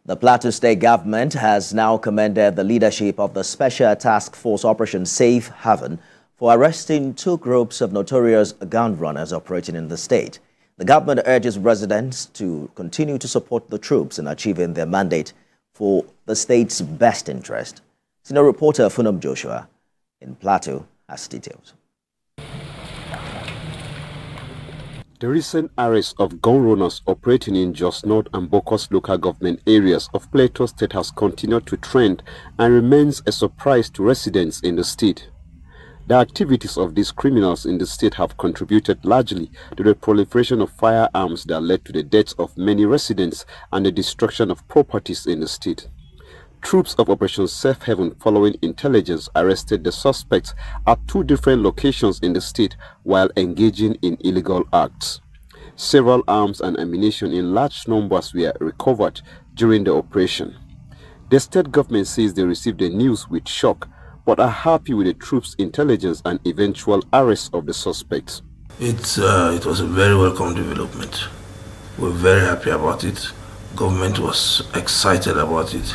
The Plateau State government has now commended the leadership of the Special Task Force Operation Safe Haven for arresting 2 groups of notorious gun runners operating in the state. The government urges residents to continue to support the troops in achieving their mandate for the state's best interest. Senior reporter Funum Joshua in Plateau has details. The recent arrest of gun runners operating in Jos North and Bokos local government areas of Plateau State has continued to trend and remains a surprise to residents in the state. The activities of these criminals in the state have contributed largely to the proliferation of firearms that led to the deaths of many residents and the destruction of properties in the state. Troops of Operation Safe Haven, following intelligence, arrested the suspects at 2 different locations in the state while engaging in illegal acts. Several arms and ammunition in large numbers were recovered during the operation. The state government says they received the news with shock, but are happy with the troops' intelligence and eventual arrest of the suspects. It was a very welcome development. We're very happy about it. Government was excited about it.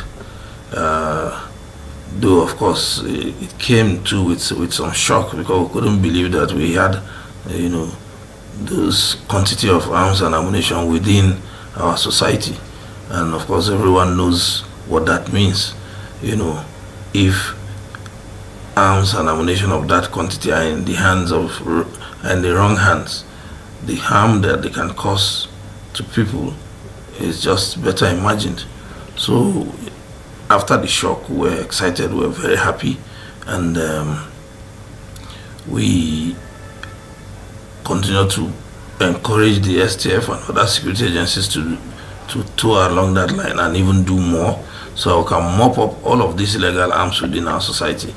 Though of course it came too with some shock, because we couldn't believe that we had those quantity of arms and ammunition within our society. And of course everyone knows what that means. If arms and ammunition of that quantity are in the hands of and the wrong hands, the harm that they can cause to people is just better imagined. So after the shock, we were excited, we were very happy, and we continue to encourage the STF and other security agencies to tour along that line and even do more, so we can mop up all of these illegal arms within our society.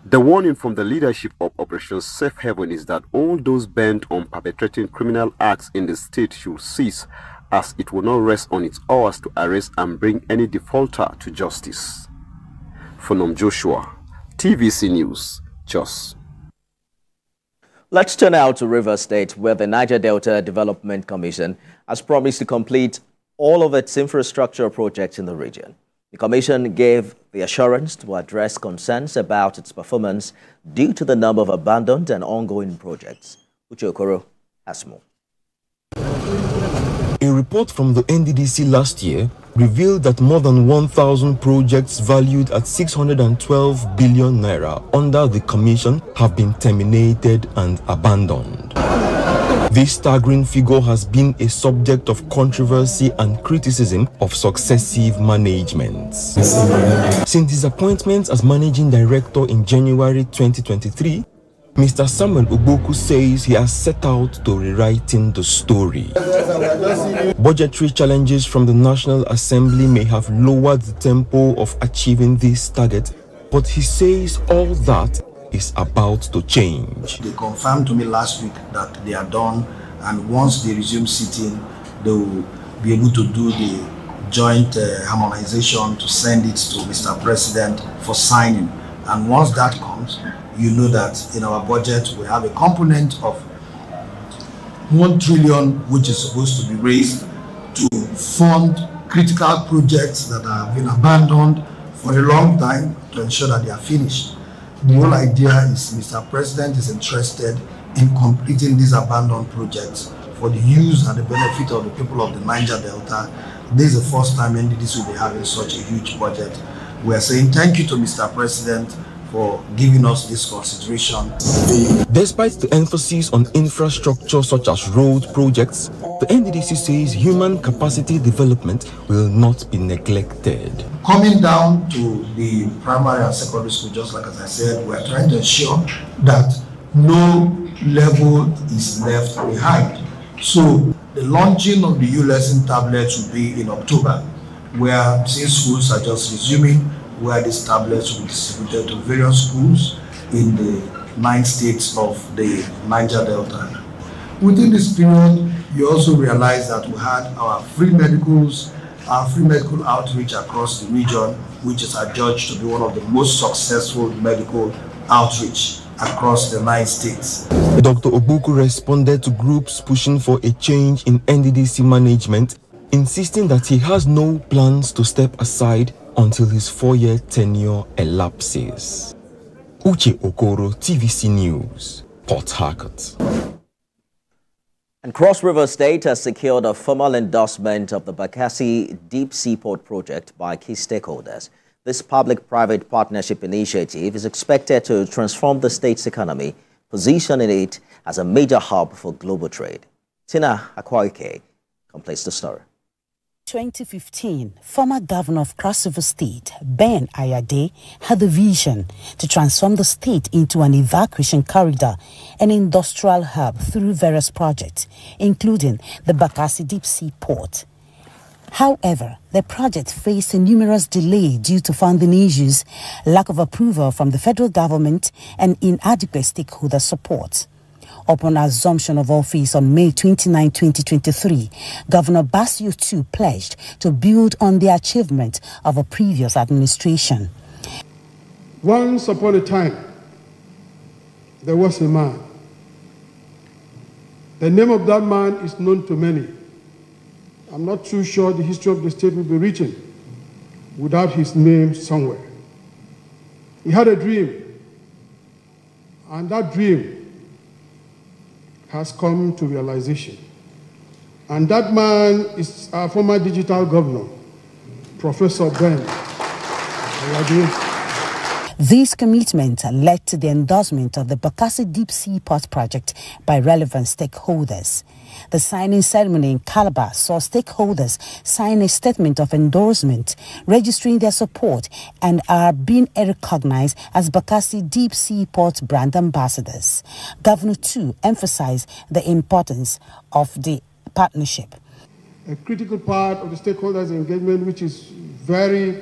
The warning from the leadership of Operation Safe Haven is that all those bent on perpetrating criminal acts in the state should cease, as it will not rest on its hours to arrest and bring any defaulter to justice. Funum Joshua, TVC News, Jos. Let's turn now to Rivers State, where the Niger Delta Development Commission has promised to complete all of its infrastructure projects in the region. The commission gave the assurance to address concerns about its performance due to the number of abandoned and ongoing projects. Uche Okoro has more. A report from the NDDC last year revealed that more than 1,000 projects valued at 612 billion naira under the commission have been terminated and abandoned. This staggering figure has been a subject of controversy and criticism of successive managements. Since his appointment as managing director in January 2023, Mr. Samuel Ogboku says he has set out to rewriting the story. Budgetary challenges from the National Assembly may have lowered the tempo of achieving this target, but he says all that is about to change. They confirmed to me last week that they are done, and once they resume sitting, they will be able to do the joint harmonization to send it to Mr. President for signing. And once that comes, you know that in our budget we have a component of 1 trillion which is supposed to be raised to fund critical projects that have been abandoned for a long time to ensure that they are finished. The whole idea is Mr. President is interested in completing these abandoned projects for the use and the benefit of the people of the Niger Delta. This is the first time NDDC will be having such a huge budget. We are saying thank you to Mr. President for giving us this consideration. Despite the emphasis on infrastructure such as road projects, the NDDC says human capacity development will not be neglected. Coming down to the primary and secondary school, just like as I said, we are trying to ensure that no level is left behind. So the launching of the U-lesson tablets will be in October, where since schools are just resuming, where these tablets will be distributed to various schools in the 9 states of the Niger Delta. Within this period, you also realize that we had our free medical outreach across the region, which is adjudged to be one of the most successful medical outreach across the 9 states. Dr. Ogboku responded to groups pushing for a change in NDDC management insisting that he has no plans to step aside until his 4-year tenure elapses. Uche Okoro, TVC News, Port Harcourt. And Cross River State has secured a formal endorsement of the Bakassi Deep Seaport project by key stakeholders. This public-private partnership initiative is expected to transform the state's economy, positioning it as a major hub for global trade. Tina Akwaike completes the story. 2015, former governor of Cross River State, Ben Ayade, had the vision to transform the state into an evacuation corridor and industrial hub through various projects, including the Bakassi Deep Sea Port. However, the project faced numerous delays due to funding issues, lack of approval from the federal government, and inadequate stakeholder support. Upon assumption of office on May 29, 2023, Governor Basio II pledged to build on the achievement of a previous administration. Once upon a time, there was a man. The name of that man is known to many. I'm not too sure the history of the state will be written without his name somewhere. He had a dream, and that dream has come to realization. And that man is our former digital governor, Professor Ben Ayade. This commitment led to the endorsement of the Bakassi Deep Seaport project by relevant stakeholders. The signing ceremony in Calabar saw stakeholders sign a statement of endorsement, registering their support, and are being recognized as Bakassi Deep Seaport brand ambassadors. Governor Tu emphasized the importance of the partnership. A critical part of the stakeholders' engagement, which is very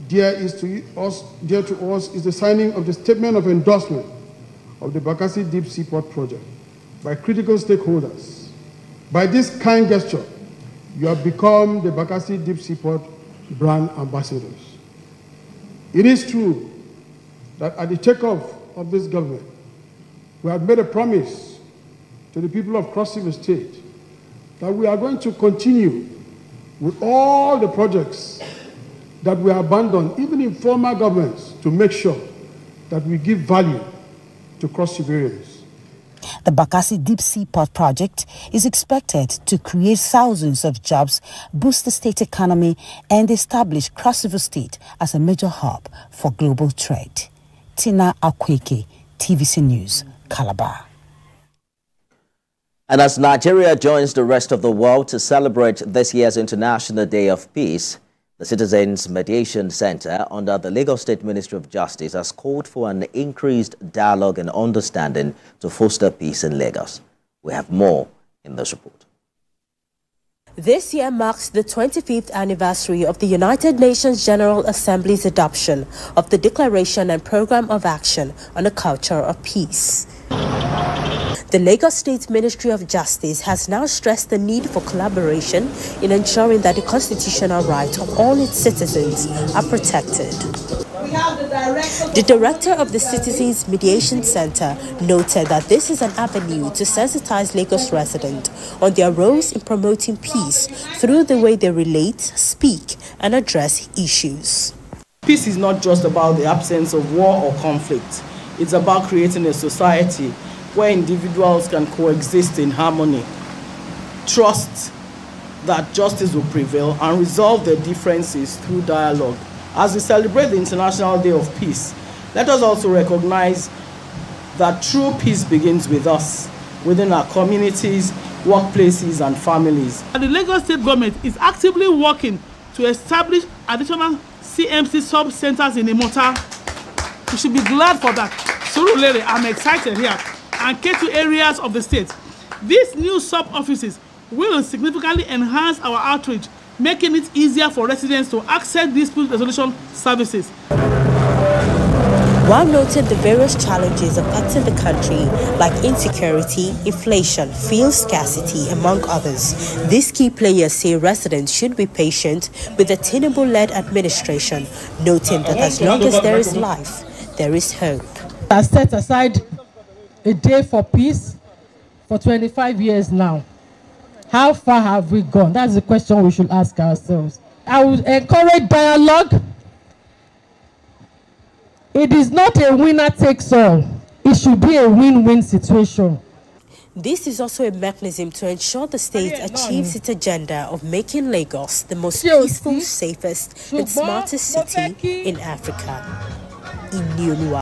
dear to us, is the signing of the statement of endorsement of the Bakassi Deep Seaport project by critical stakeholders. By this kind gesture, you have become the Bakassi Deep Seaport brand ambassadors. It is true that at the takeoff of this government, we have made a promise to the people of Cross River State that we are going to continue with all the projects that we abandoned, even in former governments, to make sure that we give value to Cross Riverians. The Bakassi Deep Seaport project is expected to create thousands of jobs, boost the state economy, and establish Cross River State as a major hub for global trade. Tina Akweke, TVC News, Calabar. And as Nigeria joins the rest of the world to celebrate this year's International Day of Peace, the Citizens Mediation Center under the Lagos State Ministry of Justice has called for an increased dialogue and understanding to foster peace in Lagos. We have more in this report. This year marks the 25th anniversary of the United Nations General Assembly's adoption of the Declaration and Program of Action on a Culture of Peace. The Lagos State Ministry of Justice has now stressed the need for collaboration in ensuring that the constitutional rights of all its citizens are protected. The director of the Citizens Mediation Center noted that this is an avenue to sensitize Lagos residents on their roles in promoting peace through the way they relate, speak, and address issues. Peace is not just about the absence of war or conflict. It's about creating a society where individuals can coexist in harmony, trust that justice will prevail, and resolve their differences through dialogue. As we celebrate the International Day of Peace, let us also recognize that true peace begins with us, within our communities, workplaces, and families. The Lagos State government is actively working to establish additional CMC sub-centers in N1tr. We should be glad for that. Surulere, I'm excited here, and K2 areas of the state. These new sub-offices will significantly enhance our outreach, making it easier for residents to access dispute resolution services. While noting the various challenges affecting the country, like insecurity, inflation, fuel scarcity, among others, these key players say residents should be patient with the Tinubu-led administration, noting that as long as there is life, there is hope. I set aside a day for peace for 25 years now. How far have we gone? That's the question we should ask ourselves. I would encourage dialogue. It is not a winner takes all. It should be a win-win situation. This is also a mechanism to ensure the state achieves its agenda of making Lagos the most peaceful, safest, and smartest city in Africa.